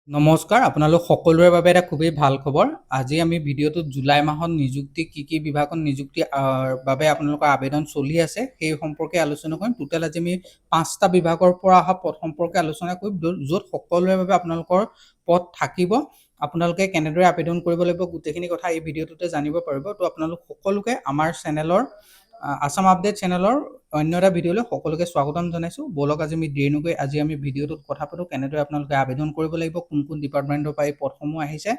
নমস্কাৰ, আপোনালোক সকলোৰে বাবে এটা খুবেই ভাল খবৰ। আজি আমি ভিডিঅ'টোত জুলাই মাহত নিযুক্তি কি বিভাগত নিযুক্তি বাবে আপোনালোকৰ আবেদন চলি আছে সেই সম্পৰ্কে আলোচনা কৰিম। টোটেল আজি আমি 5টা বিভাগৰ পৰা অহা পদ সম্পৰ্কে আলোচনা কৰিম, য'ত সকলোৰে বাবে আপোনালোকৰ পদ থাকিব। আপোনালোকে কেনেদৰে আবেদন কৰিব লাগিব গোটেইখিনি কথা এই ভিডিঅ'টোতে জানিব পাৰিব। তো আপোনালোক সকলোকে আমাৰ চেনেলৰ আসাম আপডেট চেনেলৰ অন্য এটা ভিডিঅ'লৈ সকলোকে স্বাগতম জনাইছোঁ। বলক আজি আমি দেৰি নকৰি আজি আমি ভিডিঅ'টোত কথা পাতোঁ, কেনেদৰে আপোনালোকে আবেদন কৰিব লাগিব, কোন ডিপাৰ্টমেণ্টৰ পৰা এই পদসমূহ আহিছে,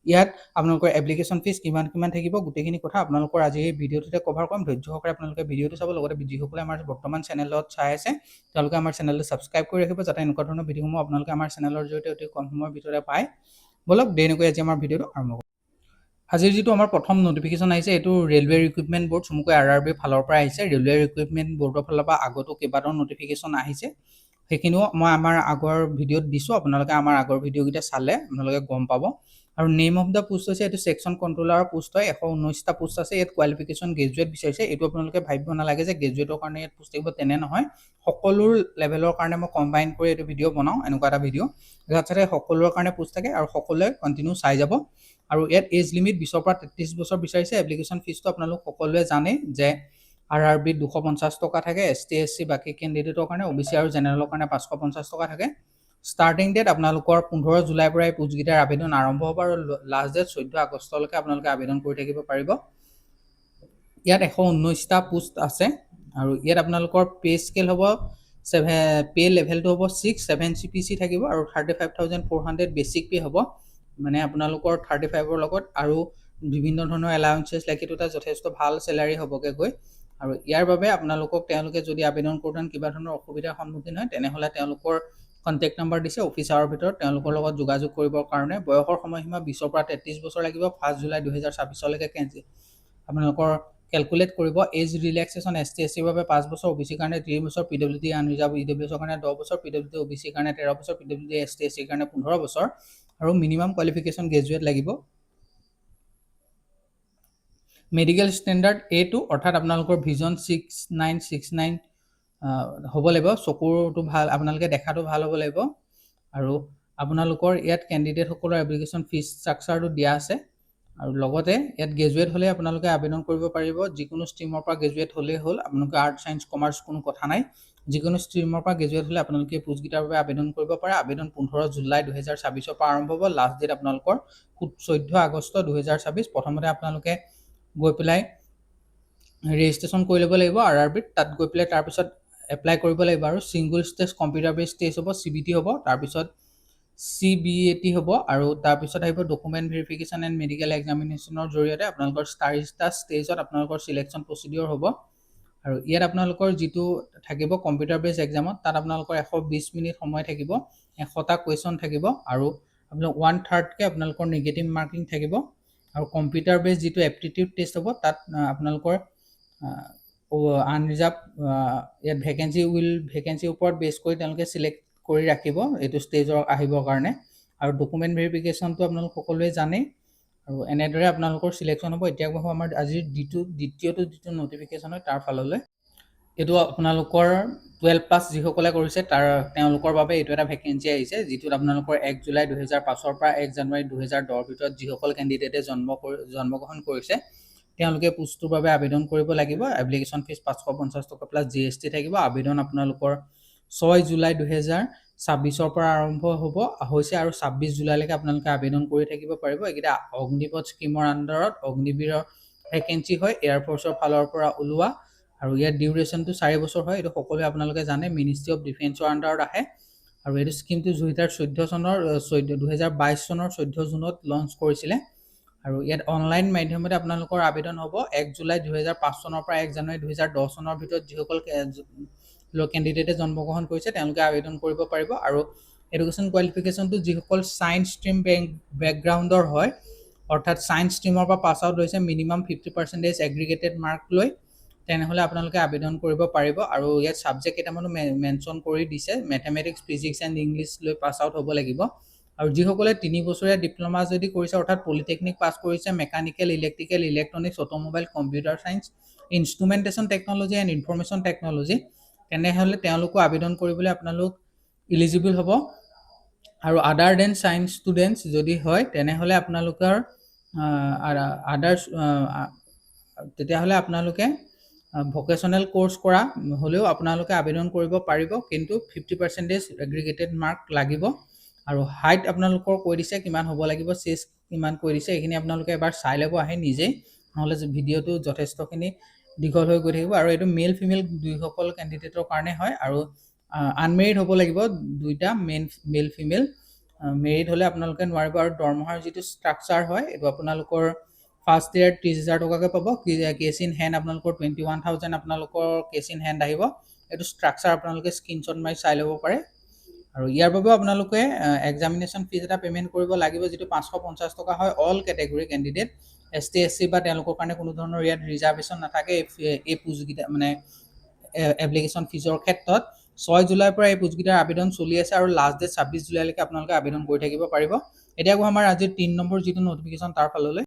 ইয়াত আপোনালোকৰ এপ্লিকেশ্যন ফিজ কিমান থাকিব, গোটেইখিনি কথা আপোনালোকৰ আজি এই ভিডিঅ'টোতে কভাৰ কৰিম। ধৈৰ্য সহকাৰে আপোনালোকে ভিডিঅ'টো চাব, লগতে যিসকলে আমাৰ বৰ্তমান চেনেলত চাই আছে তেওঁলোকে আমাৰ চেনেলটো ছাবস্ক্ৰাইব কৰি ৰাখিব, যাতে এনেকুৱা ধৰণৰ ভিডিঅ'সমূহ আপোনালোকে আমাৰ চেনেলৰ জৰিয়তে অতি কম সময়ৰ ভিতৰতে পায়। বলক দেৰি নকৰি আজি আমাৰ ভিডিঅ'টো আৰম্ভ কৰোঁ। আজিৰ যিটো আমাৰ প্ৰথম নটিফিকেশ্যন আহিছে এইটো ৰেলৱে ৰিক্ৰুইটমেণ্ট বৰ্ড, চমুকৈ RRB ফালৰ পৰা আহিছে। ৰেলৱে ৰিক্ৰুইটমেণ্ট বৰ্ডৰ ফালৰ পৰা আগতো কেইবাটাও নটিফিকেশ্যন আহিছে, সেইখিনিও মই আমাৰ আগৰ ভিডিঅ'ত দিছোঁ। আপোনালোকে আমাৰ আগৰ ভিডিঅ'কেইটা চালে আপোনালোকে গম পাব। আৰু নেম অফ দ্য পোষ্ট হৈছে এইটো ছেকশ্যন কণ্ট্ৰলাৰৰ পোষ্ট হয়। 119টা পোষ্ট আছে। ইয়াত কোৱালিফিকেশ্যন গ্ৰেজুৱেট বিচাৰিছে। এইটো আপোনালোকে ভাবিব নালাগে যে গ্ৰেজুৱেটৰ কাৰণে ইয়াত পোষ্ট থাকিব, তেনে নহয়। সকলো লেভেলৰ কাৰণে মই কম্বাইন কৰি এইটো ভিডিঅ' বনাওঁ, এনেকুৱা এটা ভিডিঅ' যাতে সকলোৰে কাৰণে পোষ্ট থাকে আৰু সকলোৱে কণ্টিনিউ চাই যাব। আৰু ইয়াত এজ লিমিট 20ৰ পৰা 33 বছৰ বিচাৰিছে। এপ্লিকেশ্যন ফিজটো আপোনালোক সকলোৱে জানে যে RRB 250 টকা থাকে, ST SC বাকী কেণ্ডিডেটৰ কাৰণে, OBC আৰু জেনেৰেলৰ কাৰণে 550 টকা থাকে। ষ্টাৰ্টিং ডেট আপোনালোকৰ 15 জুলাইৰ পৰা এই পোষ্টকেইটাৰ আবেদন আৰম্ভ হ'ব আৰু লাষ্ট ডেট 14 আগষ্টলৈকে আপোনালোকে আবেদন কৰি থাকিব পাৰিব। ইয়াত 119টা পোষ্ট আছে আৰু ইয়াত আপোনালোকৰ পে স্কেল হ'ব পে লেভেলটো হ'ব 6, 7 CPC থাকিব আৰু 35,400 বেচিক পে হ'ব। মানে আপোনালোকৰ 35ৰ লগত আৰু বিভিন্ন ধৰণৰ এলাউন্সেছ লাইক এইটো এটা যথেষ্ট ভাল চেলাৰী হ'বগৈ গৈ। আৰু ইয়াৰ বাবে আপোনালোকক তেওঁলোকে যদি আবেদন কৰোঁতে কিবা ধৰণৰ অসুবিধাৰ সন্মুখীন হয়, তেনেহ'লে তেওঁলোকৰ কণ্টেক্ট নম্বৰ দিছে অফিচাৰৰ ভিতৰত, তেওঁলোকৰ লগত যোগাযোগ কৰিবৰ কাৰণে। বয়সৰ সময়সীমা 20ৰ পৰা 33 বছৰ লাগিব। 1 জুলাই 2026লৈকে আপোনালোকৰ কেলকুলেট কৰিব। এজ ৰিলেক্সেশ্যন ST SC ৰ বাবে 5 বছৰ, OBC কাৰণে 3 বছৰ, PWD আনৰিজাৰ্ভ EWS কাৰণে 10 বছৰ, PWD OBC কাৰণে 13 বছৰ, PWD ST SC কাৰণে 15 বছৰ আৰু মিনিমাম কোৱালিফিকেশ্যন গ্ৰেজুৱেট লাগিব। মেডিকেল ষ্টেণ্ডাৰ্ড A2 অৰ্থাৎ আপোনালোকৰ ভিজন 6969 হ'ব লাগিব। চকুৰটো ভাল, আপোনালোকে দেখাটো ভাল হ'ব লাগিব। আৰু আপোনালোকৰ ইয়াত কেণ্ডিডেটসকলৰ এপ্লিকেশ্যন ফিজ ষ্ট্ৰাকচাৰটো দিয়া আছে। আৰু লগতে ইয়াত গ্ৰেজুৱেট হ'লে আপোনালোকে আবেদন কৰিব পাৰিব। যিকোনো ষ্ট্ৰীমৰ পৰা গ্ৰেজুৱেট হ'লেই হ'ল, আপোনালোকে আৰ্ট ছায়েন্স কমাৰ্চ কোনো কথা নাই। যিকোনো ষ্ট্ৰীমৰ পৰা গ্ৰেজুৱেট হ'লে আপোনালোকে পোষ্টকেইটাৰ বাবে আবেদন কৰিব পাৰে। আবেদন 15 জুলাই 2026ৰ পৰা আৰম্ভ হ'ব। লাষ্ট ডেট আপোনালোকৰ 14 আগষ্ট 2026। প্ৰথমতে আপোনালোকে গৈ পেলাই ৰেজিষ্ট্ৰেশ্যন কৰি ল'ব লাগিব RRBত। তাত গৈ পেলাই তাৰপিছত এপ্লাই কৰিব লাগিব আৰু ছিংগুল ষ্টেজ কম্পিউটাৰ বেছ টেষ্ট হ'ব, CBT হ'ব, তাৰপিছত CBAT হ'ব আৰু তাৰপিছত আহিব ডকুমেণ্ট ভেৰিফিকেশ্যন এণ্ড মেডিকেল এক্সামিনেশ্যনৰ জৰিয়তে আপোনালোকৰ চাৰিটা ষ্টেজত আপোনালোকৰ চিলেকশ্যন প্ৰচিডিঅ'ৰ হ'ব। আৰু ইয়াত আপোনালোকৰ যিটো থাকিব কম্পিউটাৰ বেছ এক্সামত, তাত আপোনালোকৰ 120 মিনিট সময় থাকিব, 100টা কুৱেশ্যন থাকিব আৰু আপোনালোক 1/3কৈ আপোনালোকৰ নিগেটিভ মাৰ্কিং থাকিব। আৰু কম্পিউটাৰ বেছ যিটো এপ্টিটিউড টেষ্ট হ'ব, তাত আপোনালোকৰ আনৰিজাৰ্ভ ইয়াত ভেকেঞ্চিৰ ওপৰত বেছ কৰি তেওঁলোকে চিলেক্ট কৰি ৰাখিব এইটো ষ্টেজৰ আহিবৰ কাৰণে। আৰু ডকুমেণ্ট ভেৰিফিকেশ্যনটো আপোনালোক সকলোৱে জানেই। আৰু এনেদৰে আপোনালোকৰ চিলেকশ্যন হ'ব। এতিয়া হ'ব আমাৰ আজিৰ দ্বিতীয়টো যিটো নটিফিকেশ্যন হয় তাৰ ফাললৈ। এইটো আপোনালোকৰ 12+ যিসকলে কৰিছে তেওঁলোকৰ বাবে এইটো এটা ভেকেঞ্চি আহিছে, যিটোত আপোনালোকৰ 1 জুলাই 2005ৰ পৰা 1 জানুৱাৰী 2010ৰ ভিতৰত যিসকল কেণ্ডিডেটে জন্মগ্ৰহণ কৰিছে তেওঁলোকে পোষ্টটোৰ বাবে আবেদন কৰিব লাগিব। এপ্লিকেশ্যন ফিজ 550 টকা প্লাছ GST থাকিব। আবেদন আপোনালোকৰ 6 জুলাই 2026ৰ পৰা আৰম্ভ হৈছে আৰু 26 জুলাইলৈকে আপোনালোকে আবেদন কৰি থাকিব পাৰিব। এইকেইটা অগ্নিপথ স্কীমৰ আণ্ডাৰত অগ্নিবীৰৰ ভেকেঞ্চি হয়, এয়াৰফ'ৰ্চৰ ফালৰ পৰা ওলোৱা। আৰু ইয়াৰ ডিউৰেশ্যনটো 4 বছৰ হয়। এইটো সকলোৱে আপোনালোকে জানে, মিনিষ্ট্ৰী অফ ডিফেন্সৰ আণ্ডাৰত আহে। আৰু এইটো স্কীমটো 2022 চনৰ 14 জুনত লঞ্চ কৰিছিলে। আৰু ইয়াত অনলাইন মাধ্যমতে আপোনালোকৰ আবেদন হ'ব। 1 জুলাই 2005 চনৰ পৰা 1 জানুৱাৰী 2010 চনৰ ভিতৰত যিসকল কেণ্ডিডেটে জন্মগ্ৰহণ কৰিছে তেওঁলোকে আবেদন কৰিব পাৰিব। আৰু এডুকেশ্যন কোৱালিফিকেশ্যনটো যিসকল ছায়েন্স ষ্ট্ৰীম বেকগ্ৰাউণ্ডৰ হয়, অৰ্থাৎ ছায়েন্স ষ্ট্ৰীমৰ পৰা পাছ আউট হৈছে মিনিমাম 50% এগ্ৰিগেটেড মাৰ্ক লৈ, তেনেহ'লে আপোনালোকে আবেদন কৰিব পাৰিব। আৰু ইয়াত ছাবজেক্ট কেইটামানো মেনশ্যন কৰি দিছে, মেথমেটিক্স, ফিজিক্স এণ্ড ইংলিছ লৈ পাছ আউট হ'ব লাগিব। আৰু যিসকলে 3 বছৰীয়া ডিপ্ল'মা যদি কৰিছে, অৰ্থাৎ পলিটেকনিক পাছ কৰিছে, mechanical, electrical, electronics, automobile, computer science, instrumentation technology and information technology, তেনেহ'লে তেওঁলোকো আবেদন কৰিবলৈ আপোনালোক ইলিজিবল হ'ব। আৰু আদাৰ দেন চায়েন্স ষ্টুডেণ্টছ যদি হয় তেনেহ'লে আপোনালোকৰ আদাৰ্ছ তেতিয়াহ'লে আপোনালোকে ভকেশ্যনেল কোৰ্চ কৰা হ'লেও আপোনালোকে আবেদন কৰিব পাৰিব, কিন্তু 50% এগ্ৰিগেটেড মাৰ্ক লাগিব। আৰু হাইট আপোনালোকৰ কৈ দিছে কিমান হ'ব লাগিব, চেষ্ট কিমান কৈ দিছে, এইখিনি আপোনালোকে এবাৰ চাই ল'ব আহে নিজেই, নহ'লে ভিডিঅ'টো যথেষ্টখিনি দীঘল হৈ গৈ থাকিব। আৰু এইটো মেল ফিমেল দুয়োসকল কেণ্ডিডেটৰ কাৰণে হয়। আৰু আনমেৰিড হ'ব লাগিব দুইটা, মেল ফিমেল। মেৰিড হ'লে আপোনালোকে নোৱাৰিব। আৰু দৰমহাৰ যিটো ষ্ট্ৰাকচাৰ হয় এইটো আপোনালোকৰ ফাৰ্ষ্ট ইয়েৰ 30,000 টকাকৈ পাব। কেছ ইন হেণ্ড আপোনালোকৰ 21,000 আপোনালোকৰ কেছ ইন হেণ্ড আহিব। এইটো ষ্ট্ৰাকচাৰ আপোনালোকে স্ক্ৰীনশ্বট মাৰি চাই ল'ব পাৰে। আৰু ইয়াৰ বাবেও আপোনালোকে এক্সামিনেশ্যন ফিজ এটা পে'মেণ্ট কৰিব লাগিব, যিটো 550 টকা হয় all category candidate. ST SC বা তেওঁলোকৰ কাৰণে কোনো ধৰণৰ ইয়াত ৰিজাৰ্ভেশ্যন নাথাকে এই পোষ্টকেইটা মানে এপ্লিকেশ্যন ফিজৰ ক্ষেত্ৰত। 6 জুলাইৰ পৰা এই পোষ্টকেইটাৰ আবেদন চলি আছে আৰু লাষ্ট ডেট 26 জুলাইলৈকে আপোনালোকে আবেদন কৰি থাকিব পাৰিব। এতিয়া আকৌ আমাৰ আজিৰ 3 নম্বৰ যিটো নটিফিকেশ্যন তাৰ ফাললৈ।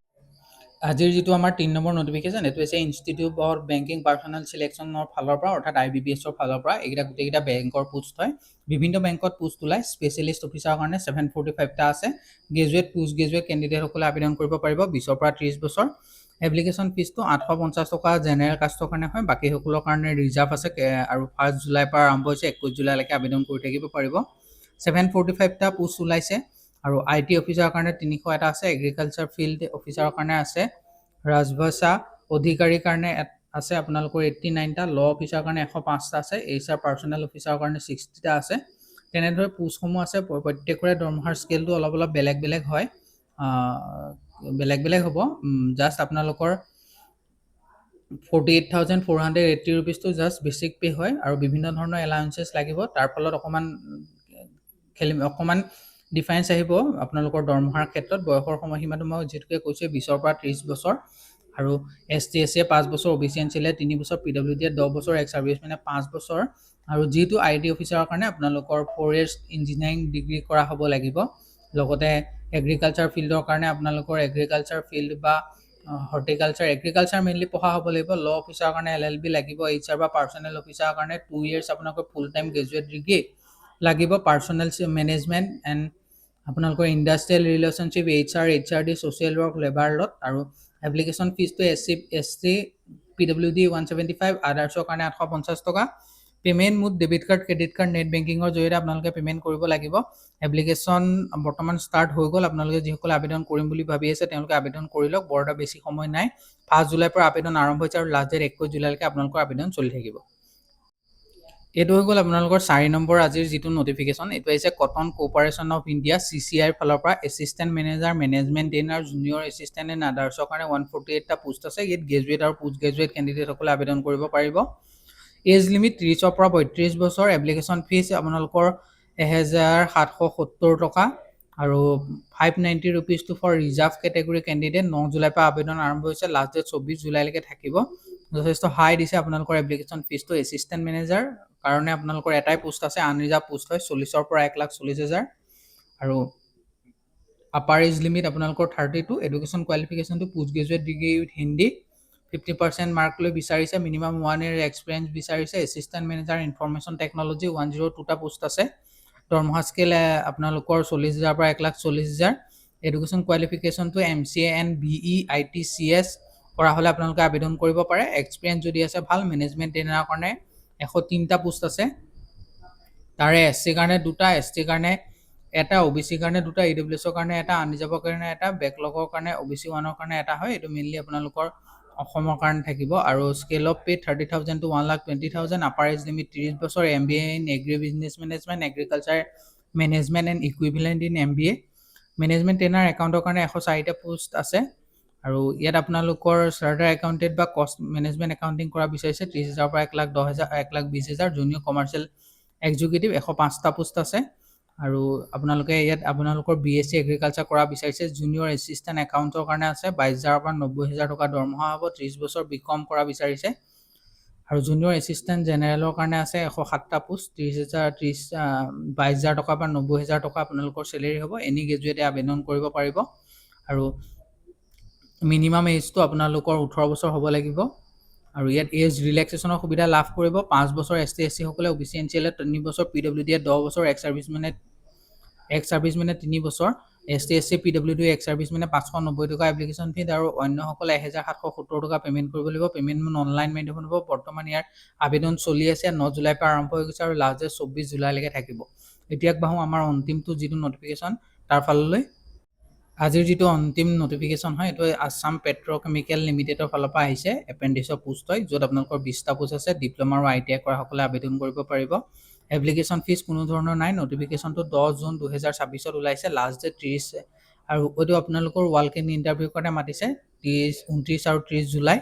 আজিৰ যিটো আমাৰ 3 নম্বৰ নটিফিকেশ্যন এইটো হৈছে ইনষ্টিটিউট অফ বেংকিং পাৰ্চনেল চিলেকশ্যনৰ ফালৰ পৰা, অৰ্থাৎ IBPSৰ ফালৰ পৰা। এইকেইটা গোটেইকেইটা বেংকৰ পোষ্ট হয়। বিভিন্ন বেংকত পোষ্ট ওলায়। স্পেচিয়েলিষ্ট অফিচাৰৰ কাৰণে 745টা আছে। গ্ৰেজুৱেট পোষ্ট গ্ৰেজুৱেট কেণ্ডিডেটসকলে আবেদন কৰিব পাৰিব 20ৰ পৰা 30 বছৰ। এপ্লিকেশ্যন ফিজটো 850 টকা জেনেৰেল কাষ্টৰ কাৰণে হয়, বাকীসকলৰ কাৰণে ৰিজাৰ্ভ আছে। আৰু 1 জুলাইৰ পৰা আৰম্ভ হৈছে, 21 জুলাইলৈকে আবেদন কৰি থাকিব পাৰিব। 745টা পোষ্ট ওলাইছে। আৰু IT অফিচাৰৰ কাৰণে 300 এটা আছে। এগ্ৰিকালচাৰ ফিল্ড অফিচাৰৰ কাৰণে আছে। ৰাজভাষা অধিকাৰীৰ কাৰণে আছে আপোনালোকৰ 89টা। ল অফিচাৰৰ কাৰণে 105টা আছে। HR পাৰ্চনেল অফিচাৰৰ কাৰণে 60টা আছে। তেনেদৰে পোষ্টসমূহ আছে। প্ৰত্যেকৰে দৰমহাৰ স্কেলটো অলপ অলপ বেলেগ বেলেগ হয়, বেলেগ বেলেগ হ'ব। জাষ্ট আপোনালোকৰ 48,480 ৰুপিজটো জাষ্ট বেছিক পে' হয়। আৰু বিভিন্ন ধৰণৰ এলাউঞ্চেছ লাগিব, তাৰ ফলত অকণমান ডিফাৰেঞ্চ আহিব আপোনালোকৰ দৰমহাৰ ক্ষেত্ৰত। বয়সৰ সময়সীমাটো মই যিটোকে কৈছোঁ 20ৰ পৰা 30 বছৰ। আৰু ST SC 5 বছৰ, OBC NCL 3 বছৰ, PWD 10 বছৰ, এক্স চাৰ্ভিচমেনে 5 বছৰ। আৰু যিটো IT অফিচাৰৰ কাৰণে আপোনালোকৰ 4 years ইঞ্জিনিয়াৰিং ডিগ্ৰী কৰা হ'ব লাগিব। লগতে এগ্ৰিকালচাৰ ফিল্ডৰ কাৰণে আপোনালোকৰ এগ্ৰিকালচাৰ ফিল্ড বা এগ্ৰিকালচাৰ মেইনলি পঢ়া হ'ব লাগিব। ল অফিচাৰৰ কাৰণে LLB লাগিব। HR বা পাৰ্চনেল অফিচাৰৰ কাৰণে 2 years আপোনালোকৰ ফুল টাইম গ্ৰেজুৱেট ডিগ্ৰী লাগিব। পাৰ্চনেল মেনেজমেণ্ট এণ্ড আপোনালোকৰ industrial relationship, HR HRD, social work, labour লত। আৰু এপ্লিকেশ্যন ফিজটো SC PWD 175, আদাৰ্ছৰ কাৰণে 850 টকা। Payment mode debit card, credit card, net বেংকিঙৰ জৰিয়তে আপোনালোকে পে'মেণ্ট কৰিব লাগিব। এপ্লিকেশ্যন বৰ্তমান ষ্টাৰ্ট হৈ গ'ল। আপোনালোকে যিসকলে আবেদন কৰিম বুলি ভাবি আছে তেওঁলোকে আবেদন কৰি লওক, বৰ এটা বেছি সময় নাই। 5 জুলাইৰ পৰা আবেদন আৰম্ভ হৈছে আৰু লাষ্ট ডেট 21 জুলাইলৈকে আপোনালোকৰ আবেদন চলি থাকিব। এইটো হৈ গ'ল আপোনালোকৰ 4 নম্বৰ আজিৰ যিটো নটিফিকেশ্যন। এইটো আহিছে কটন কৰ্প'ৰেশ্যন অফ ইণ্ডিয়া CCIৰ ফালৰ পৰা। Assistant manager, management trainer, junior assistant and আদাৰ্ছৰ কাৰণে 148টা পোষ্ট আছে। ইয়াত গ্ৰেজুৱেট আৰু পোষ্ট গ্ৰেজুৱেট কেণ্ডিডেটসকলে আবেদন কৰিব পাৰিব। এজ লিমিট 30ৰ পৰা 32 বছৰ। এপ্লিকেশ্যন ফিজ আপোনালোকৰ 1,770 টকা। আৰু 590 ৰুপিজটো ফৰ ৰিজাৰ্ভ কেটেগৰী কেণ্ডিডেট। 9 জুলাইৰ পৰা আবেদন আৰম্ভ হৈছে, লাষ্ট ডেট 24 জুলাইলৈকে থাকিব। যথেষ্ট হাই দিছে আপোনালোকৰ এপ্লিকেশ্যন ফিজটো। এছিষ্টেণ্ট মেনেজাৰ কাৰণে আপোনালোকৰ এটাই পোষ্ট আছে, আনৰিজাৰ্ভ পোষ্ট হয়। 40ৰ পৰা 1,40,000। আৰু আপাৰ এজ লিমিট আপোনালোকৰ 32। এডুকেশ্যন কোৱালিফিকেশ্যনটো post graduate degree with Hindi. 50% mark লৈ বিচাৰিছে। মিনিমাম 1 year এক্সপিৰিয়েঞ্চ বিচাৰিছে। এছিষ্টেণ্ট মেনেজাৰ ইনফৰমেশ্যন টেকন'লজি 102টা পোষ্ট আছে। দৰমহা স্কেল আপোনালোকৰ 40,000 পৰা 1,40,000। এডুকেশ্যন কোৱালিফিকেশ্যনটো MCA and BE ITCS কৰা হ'লে আপোনালোকে আবেদন কৰিব পাৰে। এক্সপিৰিয়েঞ্চ যদি আছে ভাল। মেনেজমেণ্ট ট্ৰেইনাৰৰ কাৰণে 103টা পোষ্ট আছে। তাৰে SC কাৰণে 2টা, ST কাৰণে 1টা, OBC কাৰণে 2টা, EWSৰ কাৰণে 1টা, আনৰিজাৰ্ভৰ কাৰণে 1টা, বেকলগৰ কাৰণে OBC 1ৰ কাৰণে 1টা হয়। এইটো মেইনলি আপোনালোকৰ অসমৰ কাৰণে থাকিব। আৰু scale of pay 30,000 to 1,20,000। Upper age limit 30 বছৰ। MBA in agri business management, agriculture management and equivalent in MBA। Management trainer একাউণ্টৰ কাৰণে 104টা পোষ্ট আছে। আৰু ইয়াত আপোনালোকৰ চাৰ্টাৰ একাউণ্টেণ্ট বা কষ্ট মেনেজমেণ্ট একাউণ্টিং কৰা বিচাৰিছে। 30,000 পৰা 1,10,000, 1,20,000। জুনিয়ৰ কমাৰ্চিয়েল এক্সিকিউটিভ 105টা পোষ্ট আছে। আৰু আপোনালোকে ইয়াত আপোনালোকৰ BSc এগ্ৰিকালচাৰ কৰা বিচাৰিছে। জুনিয়ৰ এছিষ্টেণ্ট একাউণ্টৰ কাৰণে আছে। 22,000 পৰা 90,000 টকা দৰমহা হ'ব। 30 বছৰ BCom কৰা বিচাৰিছে। আৰু জুনিয়ৰ এছিষ্টেণ্ট জেনেৰেলৰ কাৰণে আছে 107টা পোষ্ট। 22,000 টকা বা 90,000 টকা আপোনালোকৰ চেলেৰি হ'ব। এনি গ্ৰেজুৱেটে আবেদন কৰিব পাৰিব। আৰু মিনিমাম এজটো আপোনালোকৰ 18 বছৰ হ'ব লাগিব। আৰু ইয়াত এজ ৰিলেক্সেশ্যনৰ সুবিধা লাভ কৰিব। 5 বছৰ ST SC সকলে, OBC NCL 3 বছৰ, PWD 10 বছৰ, এক্স চাৰ্ভিচমেনে এক্স সাৰ্ভিচমেনে 3 বছৰ, ST SC PWD এক্স সাৰ্ভিচমেনে 590 টকা এপ্লিকেশ্যন ফিজ আৰু অন্যসকলে 1770 টকা পে'মেণ্ট কৰিব লাগিব। পে'মেণ্ট অনলাইন মাধ্যমত হ'ব। বৰ্তমান ইয়াৰ আবেদন চলি আছে, 9 জুলাইৰ পৰা আৰম্ভ হৈ গৈছে আৰু লাষ্ট ডেট 24 জুলাইলৈকে থাকিব। এতিয়া বাহু আমাৰ অন্তিমটো যিটো নটিফিকেশ্যন তাৰ ফাললৈ। আজিৰ যিটো অন্তিম নটিফিকেশ্যন হয় এইটো আছাম পেট্ৰ'কেমিকেল লিমিটেডৰ ফালৰ পৰা আহিছে। এপেণ্ডিক্সৰ পোষ্ট হয়, য'ত আপোনালোকৰ 20টা পোষ্ট আছে। ডিপ্ল'মা আৰু ITI কৰাসকলে আবেদন কৰিব পাৰিব। এপ্লিকেশ্যন ফিজ কোনো ধৰণৰ নাই। নটিফিকেশ্যনটো 10 জুন 2026 ওলাইছে। লাষ্ট ডেট 30 আৰু এইটো আপোনালোকৰ ৱাল কেন ইণ্টাৰভিউ কাৰণে মাতিছে 29 আৰু 30 জুলাই।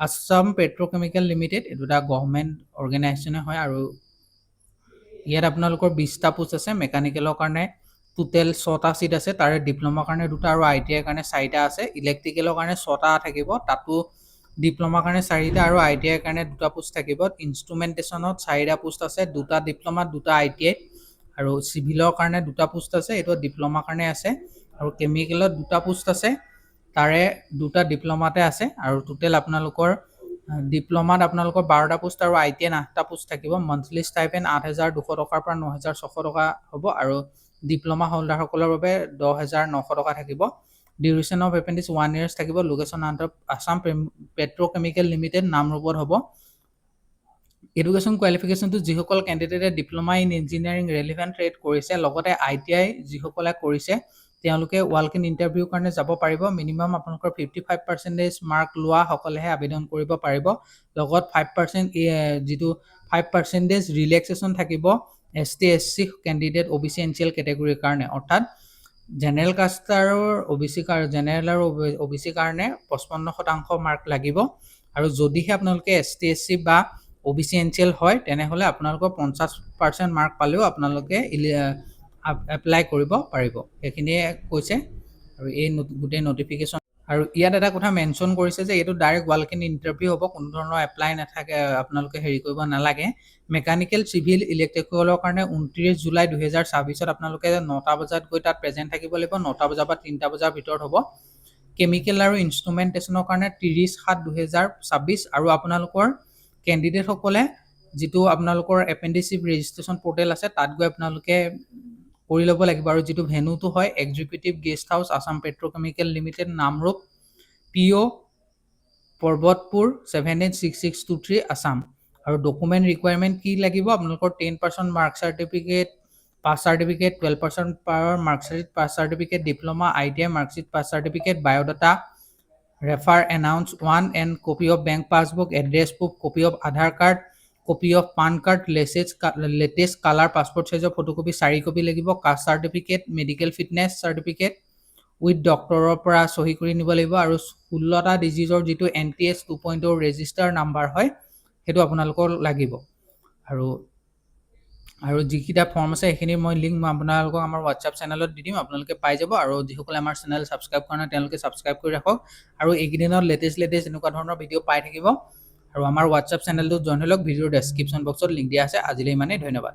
আছাম পেট্ৰ'কেমিকেল লিমিটেড এইটো এটা গভৰ্ণমেণ্ট অৰ্গেনাইজেশ্যনে হয় আৰু ইয়াত আপোনালোকৰ 20টা পোষ্ট আছে। মেকানিকেলৰ কাৰণে টোটেল 6টা চিট আছে। তাৰে ডিপ্ল'মাৰ কাৰণে 2টা আৰু ITI কাৰণে 4টা আছে। ইলেক্ট্ৰিকেলৰ কাৰণে 6টা থাকিব, তাতো ডিপ্ল'মাৰ কাৰণে 4টা আৰু ITI কাৰণে 2টা পোষ্ট থাকিব। ইনষ্ট্ৰুমেণ্টেশ্যনত 4টা পোষ্ট আছে, 2টা ডিপ্ল'মাত 2টা ITI আৰু চিভিলৰ কাৰণে 2টা পোষ্ট আছে, এইটো ডিপ্ল'মাৰ কাৰণে আছে। আৰু কেমিকেলত 2টা পোষ্ট আছে, তাৰে 2টা ডিপ্ল'মাতে আছে। আৰু টোটেল আপোনালোকৰ ডিপ্ল'মাত আপোনালোকৰ 12টা পোষ্ট আৰু ITI 8টা পোষ্ট থাকিব। মান্থলি ষ্টাইপেণ্ড 8,200 টকাৰ পৰা 9,600 টকা হ'ব আৰু ডিপ্ল'মা হোল্ডাৰসকলৰ বাবে 10,900 টকা থাকিব। ডিউৰেশ্যন অফ এপেণ্ডিক্স 1 years থাকিব। Location under Assam petrochemical limited নামৰূপত হ'ব। এডুকেশ্যন কোৱালিফিকেশ্যনটো যিসকল কেণ্ডিডেটে diploma in engineering relevant trade কৰিছে, লগতে ITI যিসকলে কৰিছে তেওঁলোকে ৱাল কেন ইণ্টাৰভিউৰ কাৰণে যাব পাৰিব। মিনিমাম আপোনালোকৰ 55% মাৰ্ক লোৱাসকলেহে আবেদন কৰিব পাৰিব। লগত 5% যিটো 5% ৰিলেক্সেশ্যন থাকিব ST SC candidate OBC NCL কেটেগৰীৰ কাৰণে, অৰ্থাৎ জেনেৰেল কাষ্ট আৰু জেনেৰেল আৰু OBC কাৰণে 55% মাৰ্ক লাগিব। আৰু যদিহে আপোনালোকে ST SC বা OBC NCL হয় তেনেহ'লে আপোনালোকৰ 50% মাৰ্ক পালেও আপোনালোকে এপ্লাই কৰিব পাৰিব। সেইখিনিয়ে কৈছে আৰু এই গোটেই নটিফিকেশ্যন। আৰু ইয়াত এটা কথা মেনশ্যন কৰিছে যে এইটো ডাইৰেক্ট ৱাল কেন ইণ্টাৰভিউ হ'ব, কোনো ধৰণৰ এপ্লাই নাথাকে, আপোনালোকে হেৰি কৰিব নালাগে। মেকানিকেল, চিভিল, ইলেক্ট্ৰিকেলৰ কাৰণে 29 জুলাই 2026 আপোনালোকে 9টা বজাত গৈ তাত প্ৰেজেণ্ট থাকিব লাগিব। 9টা বজাৰ পৰা 3টা বজাৰ ভিতৰত হ'ব। কেমিকেল আৰু ইনষ্ট্ৰুমেণ্টেশ্যনৰ কাৰণে 30/7/2026 আৰু আপোনালোকৰ কেণ্ডিডেটসকলে যিটো আপোনালোকৰ এপেণ্ডিচিভ ৰেজিষ্ট্ৰেশ্যন পৰ্টেল আছে তাত গৈ আপোনালোকে কৰি ল'ব লাগিব। আৰু যিটো ভেনুটো হয় executive guest house Assam petrochemical limited Namrup, PO পৰ্বতপুৰ 786623 Assam. আৰু ডকুমেণ্ট ৰিকুৱাৰমেণ্ট কি লাগিব, আপোনালোকৰ 10% mark certificate, pass certificate, 12% power marksheet pass certificate, diploma ITI marksheet pass certificate, biodata, refer announce 1 and copy of bank passbook, address proof, copy of Aadhaar card, copy of PAN card, latest colour passport চাইজৰ photocopy 4 copy লাগিব, caste certificate, medical fitness certificate with ডক্টৰৰ পৰা চহী কৰি নিব লাগিব। আৰু 16টা ডিজিটৰ যিটো NTS 2.0 ৰেজিষ্টাৰ নাম্বাৰ হয় সেইটো আপোনালোকৰ লাগিব। আৰু যিকেইটা ফৰ্ম আছে সেইখিনিৰ মই লিংক আপোনালোকক আমাৰ হোৱাটছআপ চেনেলত দি দিম, আপোনালোকে পাই যাব। আৰু যিসকলে আমাৰ চেনেল ছাবস্ক্ৰাইব কৰা নাই তেওঁলোকে ছাবস্ক্ৰাইব কৰি ৰাখক আৰু এইকেইদিনত লেটেষ্ট এনেকুৱা ধৰণৰ ভিডিঅ' পাই থাকিব। আৰু আমাৰ হোৱাটছআপ চেনেলটোত জইন হৈ লওক। ভিডিঅ'ৰ ডেছক্ৰিপশ্যন বক্সত লিংক দিয়া আছে। আজিলৈ ইমানেই, ধন্যবাদ।